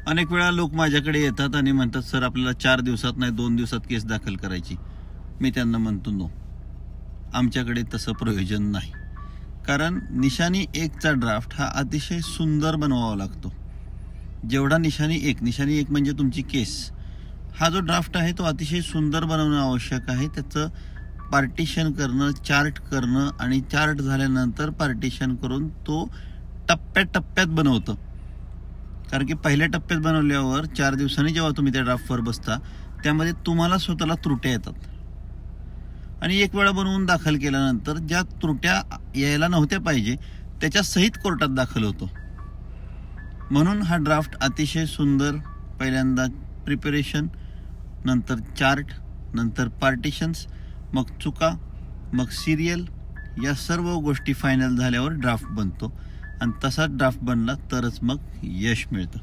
अनेक वेळा लोक माझ्याकडे येतात आणि म्हणतात, सर आपल्याला 4 दिवसात नाही 2 दिवसात केस दाखल करायची. मी त्यांना म्हणतो नो, आमच्याकडे तसं प्रयोजन नाही. कारण निशाणी एकचा ड्राफ्ट हा अतिशय सुंदर बनवावा लागतो. जेवढा निशाणी एक म्हणजे तुमची केस, हा जो ड्राफ्ट आहे तो अतिशय सुंदर बनवणं आवश्यक आहे. त्याचं पार्टिशन करणं, चार्ट करणं आणि चार्ट झाल्यानंतर पार्टिशन करून तो टप्प्याटप्प्यात बनवतं. कारण की पहिल्या टप्प्यात बनवल्यावर 4 दिवसांनी जेव्हा तुम्ही त्या ड्राफ्टवर बसता त्यामध्ये तुम्हाला स्वतःला त्रुट्या येतात आणि एक वेळा बनवून दाखल केल्यानंतर ज्या त्रुट्या यायला नव्हत्या पाहिजे त्याच्या सहित कोर्टात दाखल होतो. म्हणून हा ड्राफ्ट अतिशय सुंदर, पहिल्यांदा प्रिपरेशन, नंतर चार्ट, नंतर पार्टिशन्स, मग चुका, मग सिरियल, या सर्व गोष्टी फायनल झाल्यावर ड्राफ्ट बनतो आणि तसाच ड्राफ्ट बनला तरच मग यश मिळतं.